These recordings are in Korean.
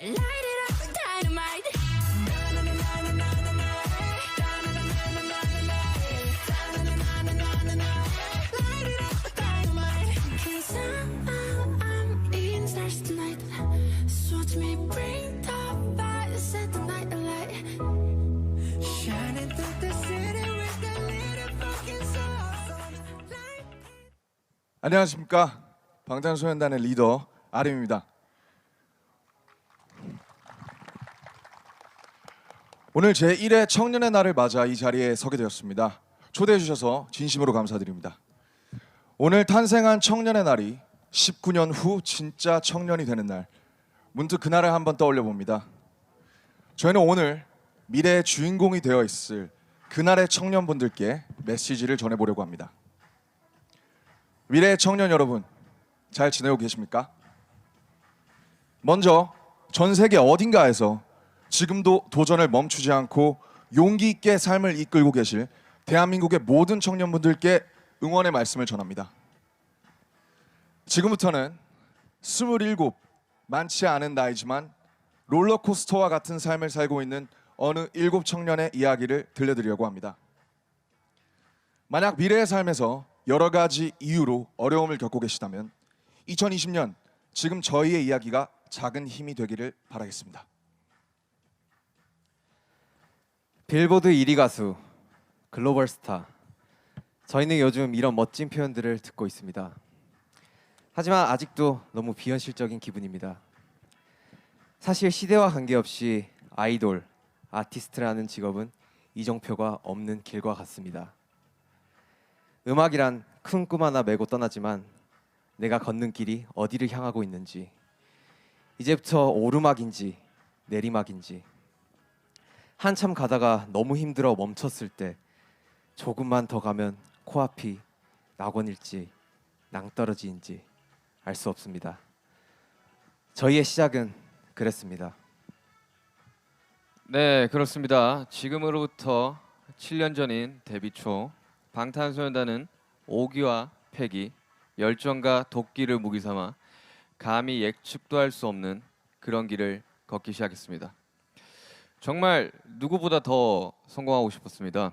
Light it up with dynamite. Light it up with dynamite. 'Cause I'm eating stars tonight. So watch me bring the fire, set the night alight. Shining through the city with the little fucking soul. 안녕하십니까. 방탄소년단의 리더 RM입니다. 오늘 제1회 청년의 날을 맞아 이 자리에 서게 되었습니다. 초대해 주셔서 진심으로 감사드립니다. 오늘 탄생한 청년의 날이 19년 후 진짜 청년이 되는 날, 문득 그날을 한번 떠올려 봅니다. 저희는 오늘 미래의 주인공이 되어 있을 그날의 청년분들께 메시지를 전해보려고 합니다. 미래의 청년 여러분, 잘 지내고 계십니까? 먼저 전 세계 어딘가에서 지금도 도전을 멈추지 않고 용기 있게 삶을 이끌고 계실 대한민국의 모든 청년분들께 응원의 말씀을 전합니다. 지금부터는 27, 많지 않은 나이지만 롤러코스터와 같은 삶을 살고 있는 어느 7 청년의 이야기를 들려드리려고 합니다. 만약 미래의 삶에서 여러 가지 이유로 어려움을 겪고 계시다면 2020년 지금 저희의 이야기가 작은 힘이 되기를 바라겠습니다. 빌보드 1위 가수, 글로벌 스타. 저희는 요즘 이런 멋진 표현들을 듣고 있습니다. 하지만 아직도 너무 비현실적인 기분입니다. 사실 시대와 관계없이 아이돌, 아티스트라는 직업은 이정표가 없는 길과 같습니다. 음악이란 큰 꿈 하나 메고 떠나지만 내가 걷는 길이 어디를 향하고 있는지, 이제부터 오르막인지 내리막인지, 한참 가다가 너무 힘들어 멈췄을 때 조금만 더 가면 코앞이 낙원일지 낭떠러지인지 알 수 없습니다. 저희의 시작은 그랬습니다. 네, 그렇습니다. 지금으로부터 7년 전인 데뷔 초 방탄소년단은 오기와 패기, 열정과 도끼를 무기 삼아 감히 예측도 할 수 없는 그런 길을 걷기 시작했습니다. 정말 누구보다 더 성공하고 싶었습니다.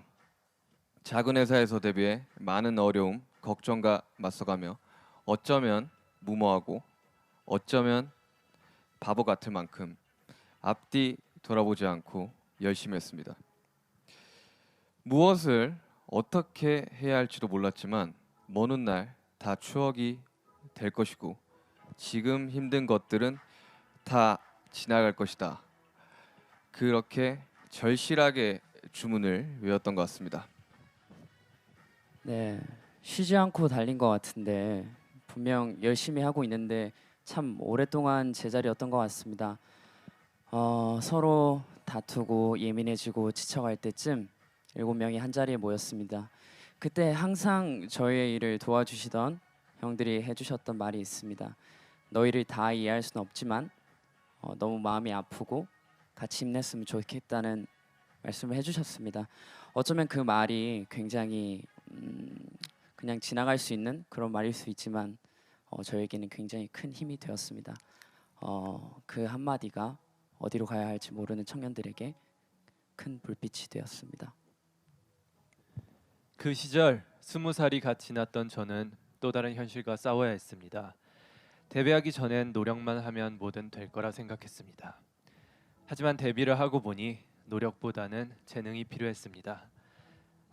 작은 회사에서 데뷔해 많은 어려움, 걱정과 맞서가며 어쩌면 무모하고 어쩌면 바보 같을 만큼 앞뒤 돌아보지 않고 열심히 했습니다. 무엇을 어떻게 해야 할지도 몰랐지만 먼 훗날 다 추억이 될 것이고 지금 힘든 것들은 다 지나갈 것이다. 그렇게 절실하게 주문을 외웠던 것 같습니다. 네, 쉬지 않고 달린 것 같은데 분명 열심히 하고 있는데 참 오랫동안 제자리였던 것 같습니다. 서로 다투고 예민해지고 지쳐갈 때쯤 7명이 한 자리에 모였습니다. 그때 항상 저희의 일을 도와주시던 형들이 해주셨던 말이 있습니다. 너희를 다 이해할 수는 없지만 너무 마음이 아프고 같이 힘냈으면 좋겠다는 말씀을 해주셨습니다. 어쩌면 그 말이 굉장히 그냥 지나갈 수 있는 그런 말일 수 있지만 저에게는 굉장히 큰 힘이 되었습니다. 그 한마디가 어디로 가야 할지 모르는 청년들에게 큰 불빛이 되었습니다. 그 시절 20살이 갓 지났던 저는 또 다른 현실과 싸워야 했습니다. 데뷔하기 전엔 노력만 하면 뭐든 될 거라 생각했습니다. 하지만 데뷔를 하고 보니 노력보다는 재능이 필요했습니다.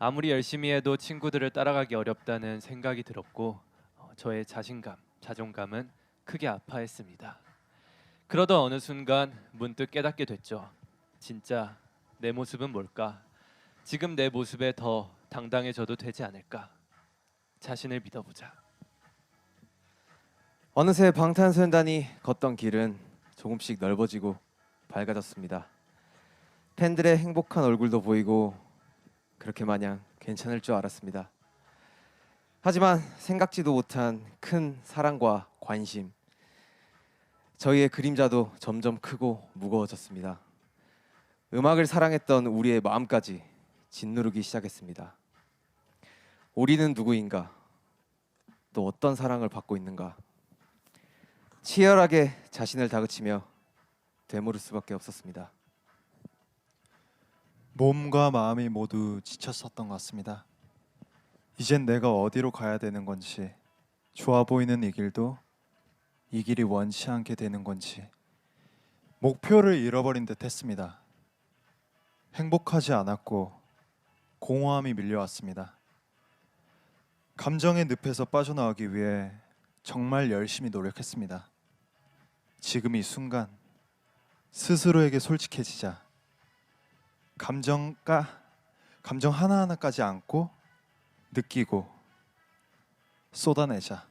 아무리 열심히 해도 친구들을 따라가기 어렵다는 생각이 들었고 저의 자신감, 자존감은 크게 아파했습니다. 그러던 어느 순간 문득 깨닫게 됐죠. 진짜 내 모습은 뭘까? 지금 내 모습에 더 당당해져도 되지 않을까? 자신을 믿어보자. 어느새 방탄소년단이 걷던 길은 조금씩 넓어지고 밝아졌습니다. 팬들의 행복한 얼굴도 보이고 그렇게 마냥 괜찮을 줄 알았습니다. 하지만 생각지도 못한 큰 사랑과 관심, 저희의 그림자도 점점 크고 무거워졌습니다. 음악을 사랑했던 우리의 마음까지 짓누르기 시작했습니다. 우리는 누구인가? 또 어떤 사랑을 받고 있는가? 치열하게 자신을 다그치며 되물을 수밖에 없었습니다. 몸과 마음이 모두 지쳤었던 것 같습니다. 이젠 내가 어디로 가야 되는 건지, 좋아 보이는 이 길도 이 길이 원치 않게 되는 건지 목표를 잃어버린 듯 했습니다. 행복하지 않았고 공허함이 밀려왔습니다. 감정의 늪에서 빠져나오기 위해 정말 열심히 노력했습니다. 지금 이 순간 스스로에게 솔직해지자. 감정 하나하나까지 안고 느끼고 쏟아내자.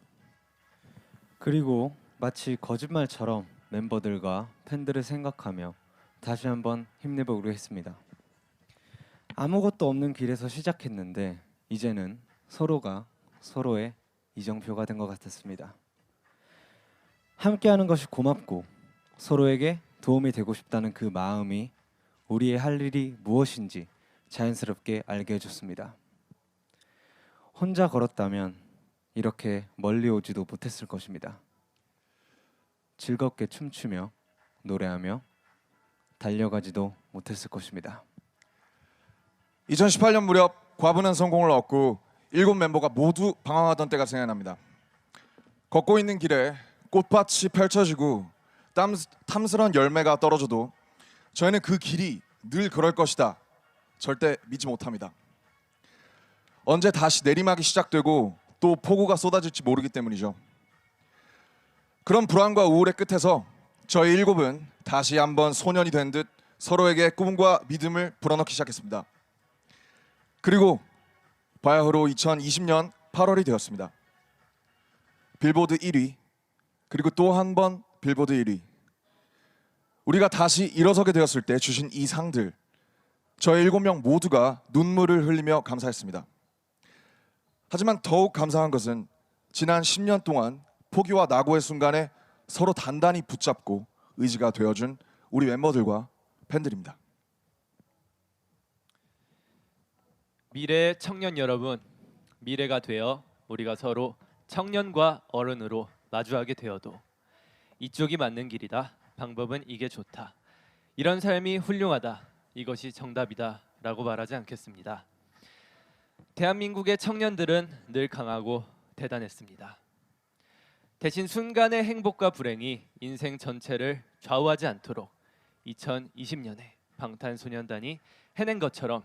그리고 마치 거짓말처럼 멤버들과 팬들을 생각하며 다시 한번 힘내보기로 했습니다. 아무것도 없는 길에서 시작했는데 이제는 서로가 서로의 이정표가 된 것 같았습니다. 함께하는 것이 고맙고 서로에게 도움이 되고 싶다는 그 마음이 우리의 할 일이 무엇인지 자연스럽게 알게 해줬습니다. 혼자 걸었다면 이렇게 멀리 오지도 못했을 것입니다. 즐겁게 춤추며 노래하며 달려가지도 못했을 것입니다. 2018년 무렵 과분한 성공을 얻고 7멤버가 모두 방황하던 때가 생각납니다. 걷고 있는 길에 꽃밭이 펼쳐지고 탐스런 열매가 떨어져도 저희는 그 길이 늘 그럴 것이다. 절대 믿지 못합니다. 언제 다시 내리막이 시작되고 또 폭우가 쏟아질지 모르기 때문이죠. 그런 불안과 우울의 끝에서 저희 7은 다시 한번 소년이 된 듯 서로에게 꿈과 믿음을 불어넣기 시작했습니다. 그리고 바야흐로 2020년 8월이 되었습니다. 빌보드 1위, 그리고 또 한 번 빌보드 1위. 우리가 다시 일어서게 되었을 때 주신 이 상들, 저희 7명 모두가 눈물을 흘리며 감사했습니다. 하지만 더욱 감사한 것은 지난 10년 동안 포기와 낙오의 순간에 서로 단단히 붙잡고 의지가 되어준 우리 멤버들과 팬들입니다. 미래의 청년 여러분, 미래가 되어 우리가 서로 청년과 어른으로 마주하게 되어도 이쪽이 맞는 길이다. 방법은 이게 좋다. 이런 삶이 훌륭하다. 이것이 정답이다. 라고 말하지 않겠습니다. 대한민국의 청년들은 늘 강하고 대단했습니다. 대신 순간의 행복과 불행이 인생 전체를 좌우하지 않도록 2020년에 방탄소년단이 해낸 것처럼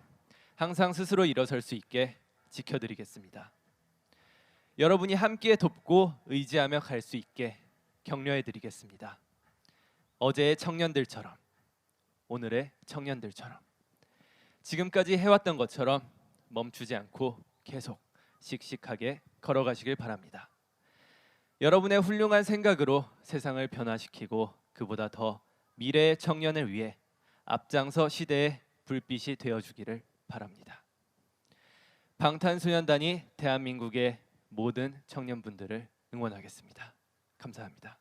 항상 스스로 일어설 수 있게 지켜드리겠습니다. 여러분이 함께 돕고 의지하며 갈 수 있게 격려해드리겠습니다. 어제의 청년들처럼, 오늘의 청년들처럼, 지금까지 해왔던 것처럼 멈추지 않고 계속 씩씩하게 걸어가시길 바랍니다. 여러분의 훌륭한 생각으로 세상을 변화시키고 그보다 더 미래의 청년을 위해 앞장서 시대의 불빛이 되어주기를 바랍니다. 방탄소년단이 대한민국의 모든 청년분들을 응원하겠습니다. 감사합니다.